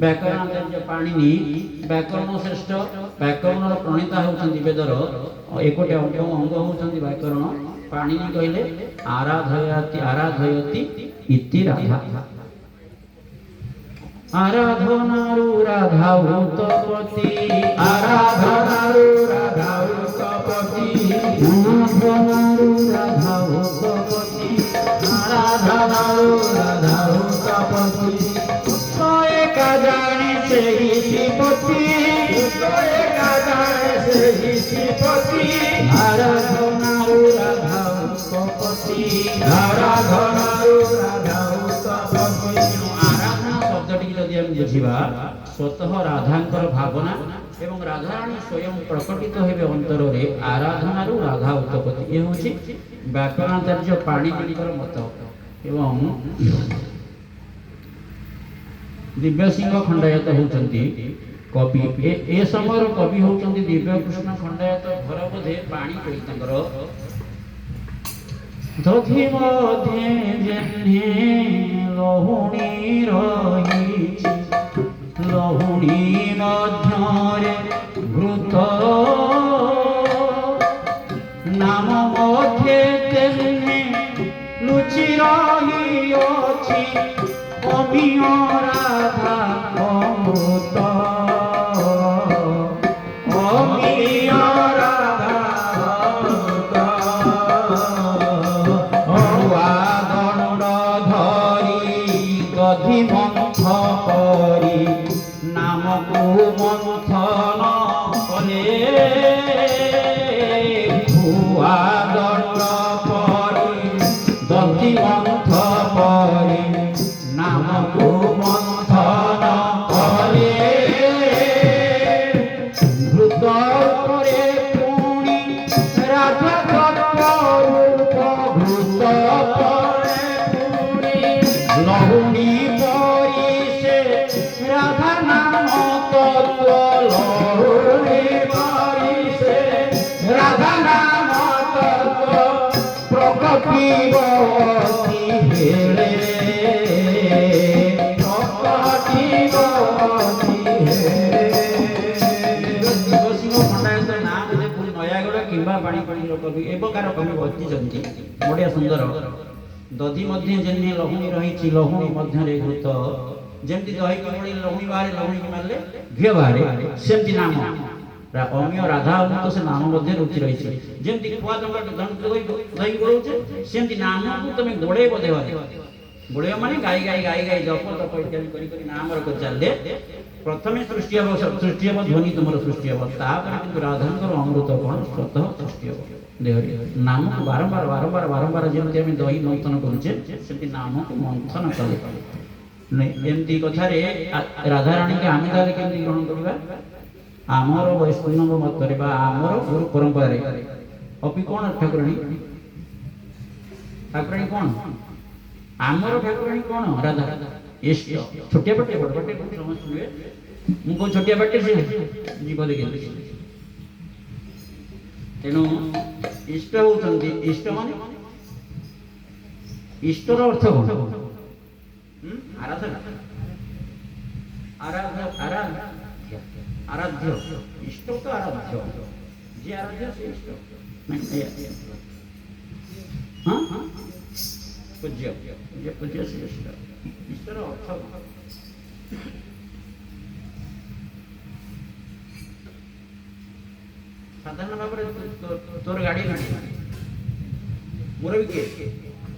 व्याकरणाचार्य पाणिनि व्याकरण श्रेष्ठ व्याकरण प्रणेता होउछन्ति वेदर एकोटे अंग होउछन्ति व्याकरण पाणिनि कहले आराधयति इति राधा आराधनारु राधावतपति आराधनारु राधावतपति आराधनारु राधावतपति आराधनारु राधावतपति सोए का जाने से ही श्रीपति सोए का जाने से ही श्रीपति आराधनारु राधावतपति आराधनारु राधावतपति बुझा स्वतः राधांकर भावना एवं राधाराणी स्वयं प्रकटित हेबे अंतर रे आराधनारु राधा उत्पत्ति ये होछि व्याकरणाचार्य पाणिनिकर मत एवं दिव्य सिंह खंडायत होउछन्ति कवि ए समयर कवि होउछन्ति दिव्य कृष्ण खंडायत घर बोधे पाणी कोइ तंकर दधि मध्ये जन्हे लहुणी रहिछि लहुणी मध्यरे घृत नाम मध्ये तेने लुचि रहिअछि अमिय राधा अमृत अमिय राधा अमृत दंड धरी दधि मंथ करी नामको मंथन कले भुआ दंड परी दधि मंथ परी नामको मंथन कले घृत करे पुणी राधा तत्व घृत परे पुणी लहुणी परी से राधा नाम तत्व लहुणी परी से राधा नाम तत्व प्रकटिबती हेले बढ़िया सुंदर दधि मध्य जन्य लहुणी रही लहुणी मध्य घृत जमती दही की लहुणी बाहर लहुणी की मारले घी बाहर सेमती नाम अमीय राधा अमृत से नाम मध्य रुचि रही जमती खुआ दही गोड़े सेमती नाम को तुम गोड़े देवा गोड़े माने गाई गाई गाई गाई जप तप इत्यादि करी नाम रख चले प्रथमे सृष्टि हम ध्वनि तुम सृष्टि हम तापर राधांकर अमृत कौन स्वतः सृष्टि हम देहरी नाम को बारंबार बारंबार बारंबार जमती आम दही मंथन करुचे नाम को मंथन कले एमती कथारे राधाराणी के आम ताले केमती ग्रहण करबा आमर वैष्णव मत करबा आमर गुरु परंपरा अभी कौन ठाकुराणी ठाकुराणी कौन आमर ठाकुराणी कौन राधा इष्ट छोटिया बटे बड़ बटे समझ हुए मुको छोटिया बटे से जीव देखे तेणु इष्ट होउछन्ति इष्ट माने इष्टर अर्थ कौन आराधना आराध्य आराध्य इष्ट तो आराध्य जे आराध्य से इष्ट हाँ पूज्य ये पूज्य से इष्ट इष्टर अर्थ साधारण भाव तोर गाड़ी मुरबी के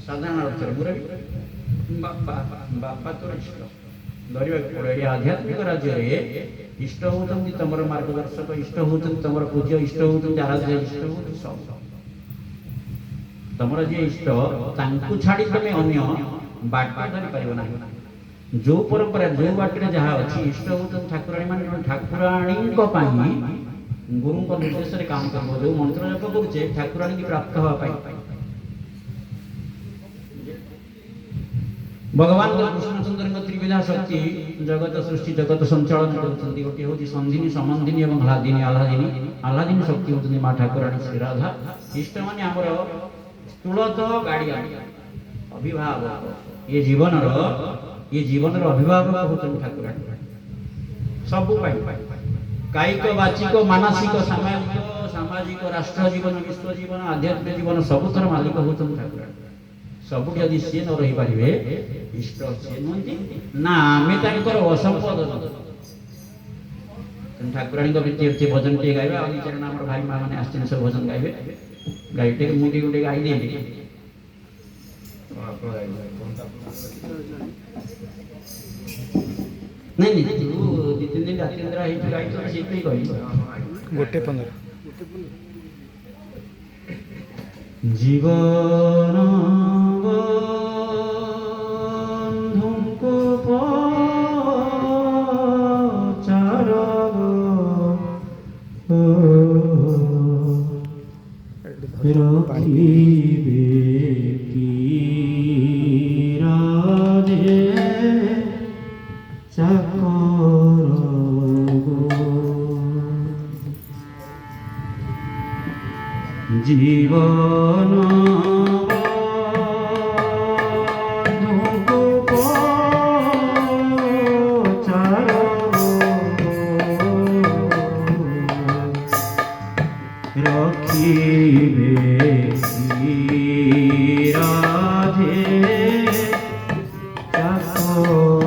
साधारण अर्थ मुरबी बापा तोर इष्ट धरवा पड़े आध्यात्मिक राज्य रे इष्ट होउछन्ति तमर मार्गदर्शक इष्ट होउछन्ति तमर पूज्य इष्ट होउछन्ति आराध्य इष्ट होउछन्ति सब तमर जे इष्ट तांकु छाड़ी तमे अन्य बाट धरि परिबो नाही जो परंपरा जो बाटरे जहा अछि इष्ट होउछन्ति ठाकुराणी मान ठाकुराणी को पाई गुरु को निर्देश रे काम करबो जो मंत्र जप करूचे ठाकुराणी की प्राप्त होवा पाई भगवान कृष्णचंद्र त्रिविधा शक्ति जगत सृष्टि जगत संचालन करछन्ति गोटे होची संधिनी समन्धिनी एवं आह्लादिनी आह्लादिनी शक्ति होती माँ ठाकुराणी श्री राधा इष्ट माने हमर स्थूलत गाड़िया अभिभावक ये जीवन रो अभिभावक होती ठाकुराणी सबु कायिक वाचिक मानसिक सामाजिक राष्ट्र जीवन विश्व जीवन आध्यात्मिक जीवन सबुतर मालिक होउछन ठाकुर सबु यदि सी न रही पारिबे इष्ट सी नुहंती ना आमे तांकर असंपद ठाकुराणी को भजन टे गाइबे आ चरण हमर भाई मां माने आस्ते सब भजन गाइबे गाइटे मुंडी गुंडी गाई दे नहीं नहीं तू दी तीन दिन रात इंद्रा ही गाई तो से पे गई गोटे 15 जीवन बंधुको पचार रखिबे की राधे चाकर जीवन बंधुको पचार रखिबे की राधे चाकर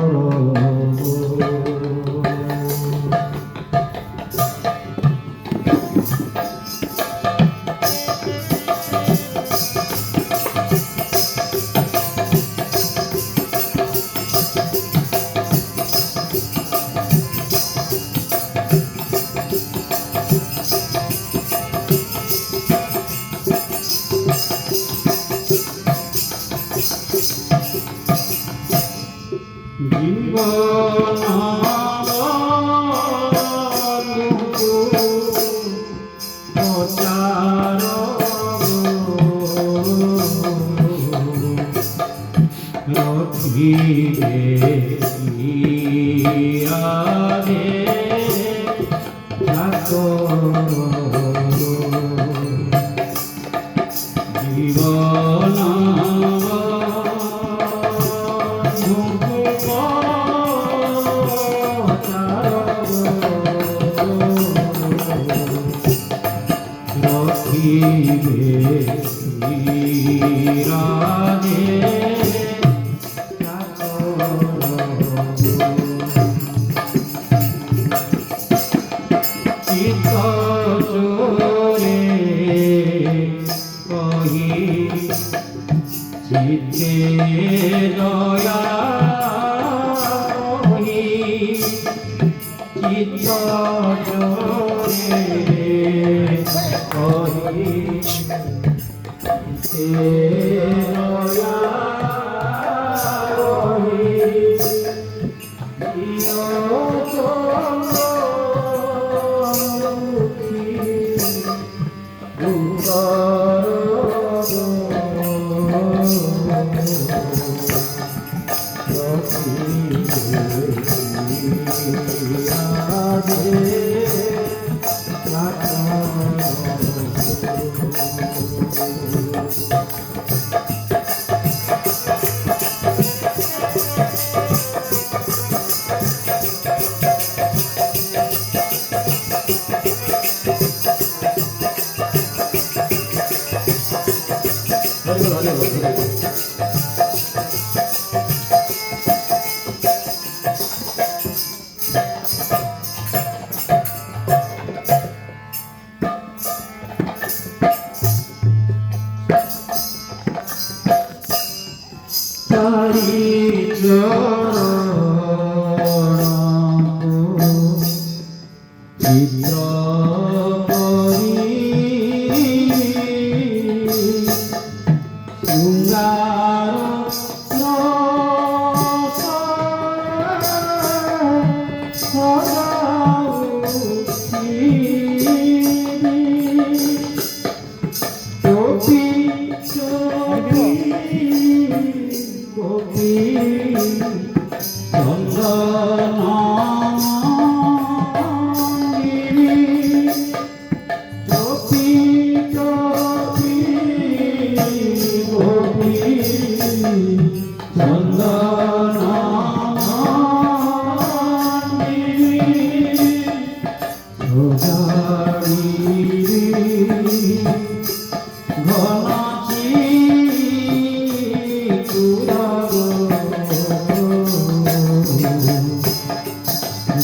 Oh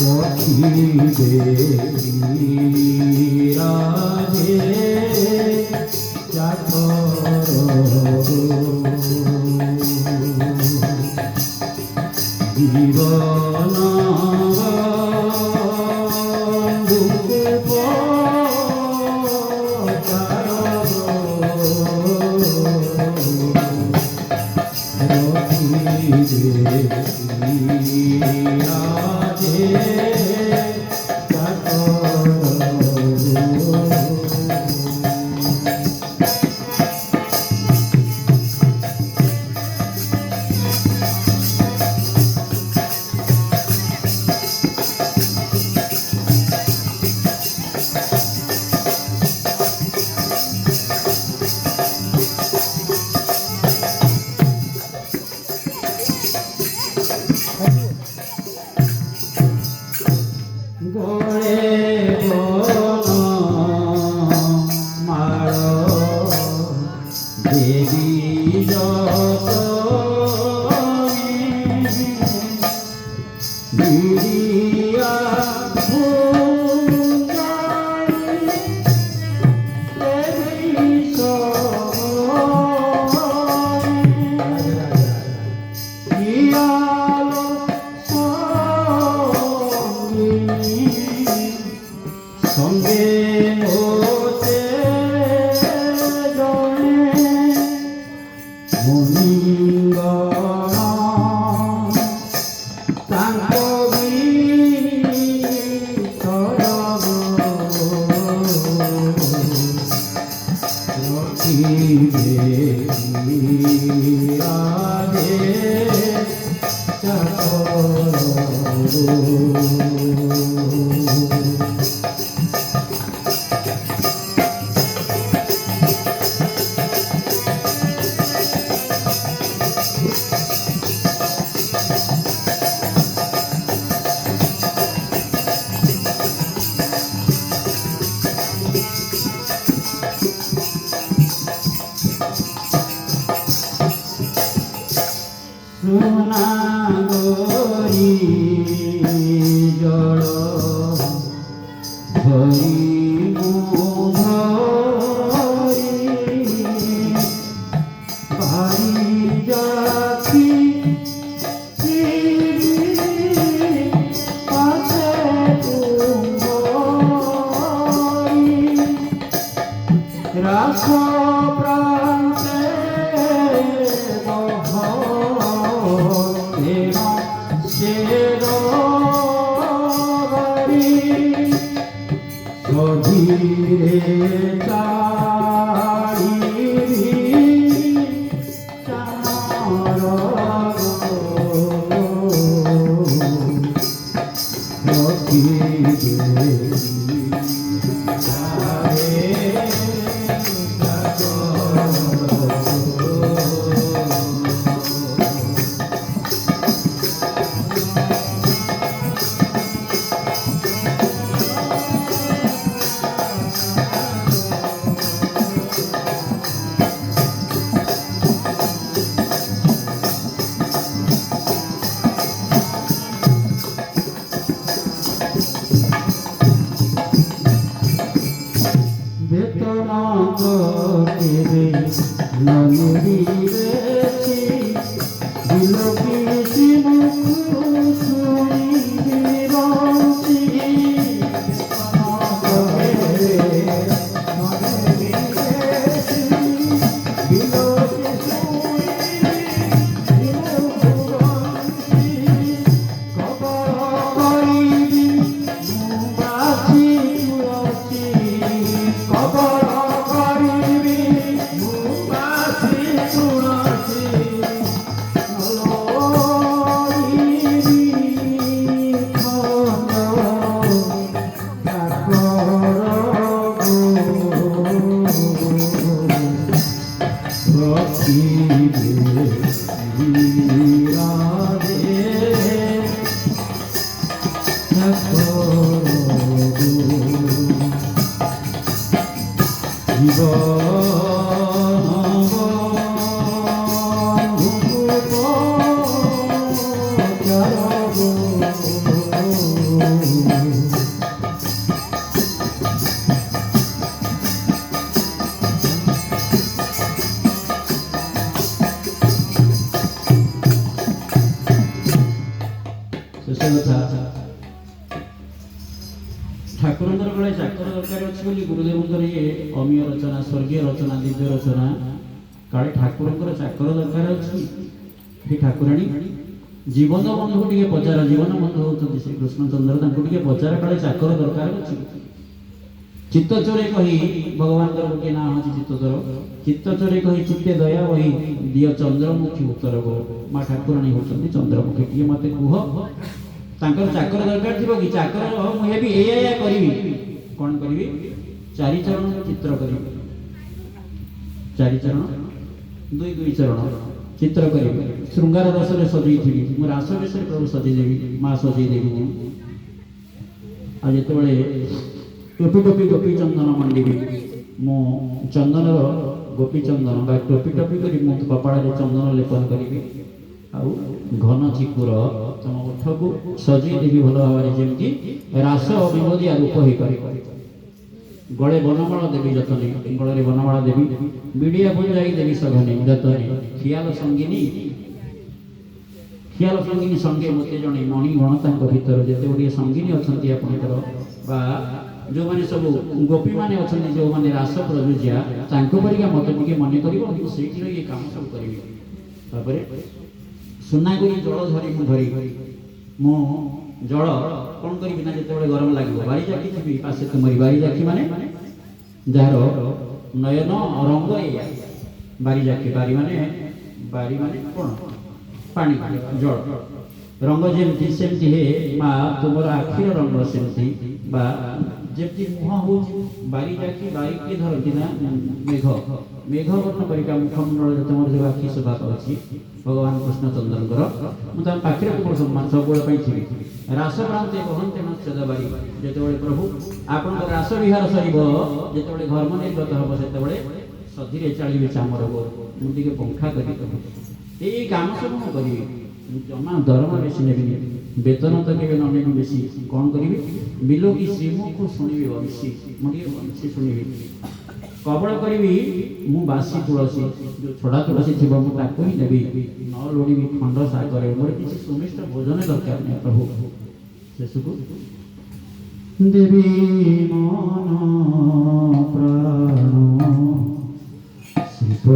রখিবে রাধে চাকর জীবন দুঃখে সঙ্গে হতে মুনিঙ্গন তাঙ্ক রখিবে রাধে চাকর সোনাগরি জড় ধরি মুধরি ভারি যাচ্ছি পাশে রাস প্রান্তে ধীরে জীবন ଠାକୁରଙ୍କର ବେଳେ ଚାକର ଦରକାର ଅଛି ବୋଲି ଗୁରୁଦେବଙ୍କର ଇଏ ଅମୀୟ ରଚନା, ସ୍ୱର୍ଗୀୟ ରଚନା, ଦିବ୍ୟ ରଚନା। କାଳେ ଠାକୁରଙ୍କର ଚାକର ଦରକାର ଅଛି। ସେ ଠାକୁରାଣୀ ଜୀବନ ବନ୍ଧୁକୁ ଟିକେ ପଚାର, ଜୀବନ ବନ୍ଧୁ ହେଉଛନ୍ତି ଶ୍ରୀକୃଷ୍ଣଚନ୍ଦ୍ର, ତାଙ୍କୁ ଟିକେ ପଚାର କାଳେ ଚାକର ଦରକାର ଅଛି। ଚିତ୍ତଚୋରେ କହି ଭଗବାନଙ୍କର ଗୋଟିଏ ନାଁ ଅଛି ଚିତ୍ତଚୋର। ଚିତ୍ତଚୋରେ କହି ଚିତ୍ତେ ଦୟା ବହି ଦିଅ ଚନ୍ଦ୍ରମୁଖୀ ଉତ୍ତର ଗୋ। ମା ଠାକୁରାଣୀ ହେଉଛନ୍ତି ଚନ୍ଦ୍ରମୁଖୀ। ଟିକେ ମତେ କୁହ ତାଙ୍କର ଚାକର ଦରକାର ଥିବ କି? ଚାକର ମୁଁ ହେବି ଏଇଆ କରିବି। କ'ଣ କରିବି? ଚାରିଚରଣ ଚିତ୍ର କରିବି। ଚାରିଚରଣ ଦୁଇ ଚରଣ ଚିତ୍ର କରିବି। ଶୃଙ୍ଗାର ରସରେ ସଜେଇଥିବି। ମୁଁ ରାସ ବେଶରେ ପ୍ରଭୁ ସଜେଇଦେବି, ମା ସଜେଇଦେବି। ଆଉ ଯେତେବେଳେ ଟୋପି ଟୋପି ଗୋପୀ ଚନ୍ଦନ ମଣ୍ଡିବି, ମୁଁ ଚନ୍ଦନର ଗୋପୀ ଚନ୍ଦନ ବା ଟୋପି ଟୋପି କରି ମୁଁ କପାଳରେ ଚନ୍ଦନ ଲେପନ କରିବି। ଆଉ ଘନ ଚିକୁର ତମ ଓଠକୁ ସଜେଇ ଦେବି ଭଲ ଭାବରେ, ଯେମିତି ରାସ ବିନୋଦିଆ ରୂପ ହେଇପାରିବ। ଗଳେ ବନମାଳ ଦେବି ଯତନେ, ଗଳରେ ବନମାଳ ଦେବି। ବିଡ଼ିଆ ବୁଞ୍ଜାଇ ଦେବି ସଘନେ ଯତନେ। ଖିଆଲ ସଙ୍ଗିନୀ ସଙ୍ଗେ ମୋତେ ଜଣେ ମଣି ଗଣତାଙ୍କ ଭିତରେ ଯେତେ ଗୁଡ଼ିଏ ସଙ୍ଗିନୀ ଅଛନ୍ତି ଆପଣଙ୍କର, ବା ଯେଉଁମାନେ ସବୁ ଗୋପୀମାନେ ଅଛନ୍ତି, ଯେଉଁମାନେ ରାସ ପ୍ରଯୁଜ୍ୟା, ତାଙ୍କ ପରିକା ମୋତେ ଟିକେ ମନେ କରିବ। ମୁଁ ସେଇଠି ରହି ଏ କାମ ସବୁ କରିବି। ତାପରେ ସୁନାଗୁରି ଜଳ ଧରି ମୁଁ ଜଳ କ'ଣ କରିବି ନା, ଯେତେବେଳେ ଗରମ ଲାଗିବ ବାରି ଜାକି ଥିବି ପାଶେ ତୁମରି। ବାରି ଜାକି ମାନେ ଯାହାର ନୟନ ରଙ୍ଗ ଏଇଆ। ବାରି ଜାକି, ବାରି ମାନେ କ'ଣ? ପାଣି, ଜଳ। ରଙ୍ଗ ଯେମିତି ସେମିତି ହେ ମା ତୁମର ଆଖିର ରଙ୍ଗ ସେମିତି, ବା ଯେମିତି ମୁହଁ ହେଉଛି ବାରି ଜାକି। ବାରିକି ଧରନ୍ତି ନା ମେଘ ବର୍ଣ୍ଣ ପରିକା ମୁଖମଣ୍ଡଳରେ ତୁମର ଯେଉଁ ଆଖି ଶୋଭା ପାଉଛି ଭଗବାନ କୃଷ୍ଣଚନ୍ଦ୍ରଙ୍କର, ମୁଁ ତାଙ୍କ ପାଖରେ ତୁମର ସମ୍ମାନ ସବୁବେଳେ ପାଇଁ ଥିବି। ରାସ ପ୍ରାନ୍ତେ ବହନ୍ତେ ମତ୍ସ୍ୟଦ ବାରି। ଯେତେବେଳେ ପ୍ରଭୁ ଆପଣଙ୍କର ରାସ ବିହାର ସରିବ, ଯେତେବେଳେ ଧର୍ମ ନିର୍ଗତ ହେବ, ସେତେବେଳେ ସଧିରେ ଚାଳିବେ ଚାମର ଗୋ। ମୁଁ ଟିକେ ପଙ୍ଖା କରି ଏଇ କାମ ସବୁ ମୁଁ କରିବି। ଜମା ଦରମା ବେଶୀ ନେବିନି, ବେତନ ତ କେବେ ନ ନେବି ବେଶୀ। କ'ଣ କରିବି? ବିଲୋକି ଶ୍ରୀମୁଖ ଶୁଣିବି ବଂଶୀ। ମୁଁ ଟିକେ ବଂଶୀ ଶୁଣିବି। କବଳ କରିବି ମୁଁ ବାସି ତୁଳସୀ, ଯେଉଁ ଛଡ଼ା ତୁଳସୀ ଥିବ ମୁଁ ତାକୁ ହିଁ ନେବି। ନ ଲୋଡ଼ିବି ଖଣ୍ଡ ଶାଗରେ। ମୋର କିଛି ସୁମିଷ୍ଟ ଭୋଜନ ଦରକାର ନାହିଁ ପ୍ରଭୁ। ଶେଷକୁ ଦେବୀ ମନ ପ୍ରାଣ ଶିବ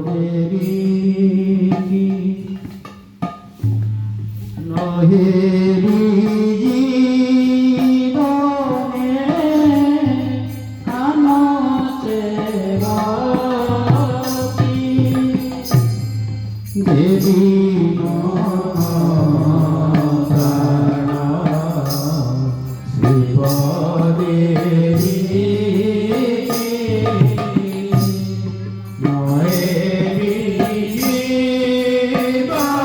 ଦେବୀ ନହେବି ଜୀବନେ କାନ ସେବକି। ଦେବୀ ମନ ପ୍ରାଣ ଶିବ ଦେବୀ ନହେବି ଜୀବନେ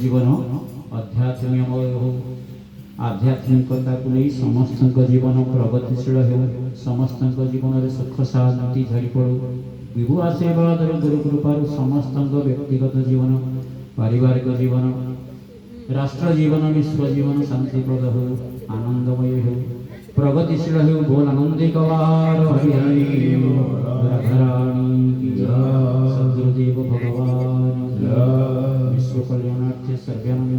जीवन आध्यात्मिकमय हो आध्यात्मिकता को नहीं समस्त जीवन प्रगतिशील हो समस्त जीवन में सुख शांति झड़ी पड़ू विभु आशीर्वाद गुरु कृपार समस्त व्यक्तिगत जीवन पारिवारिक जीवन राष्ट्र जीवन विश्व जीवन शांतिप्रद हो आनंदमय हो प्रगतिशील हो बोल आनंदी कवार हरि हरि राधारानी की जय सद्गुरुदेव भगवान विश्व कल्याणार्थ सर्वानंद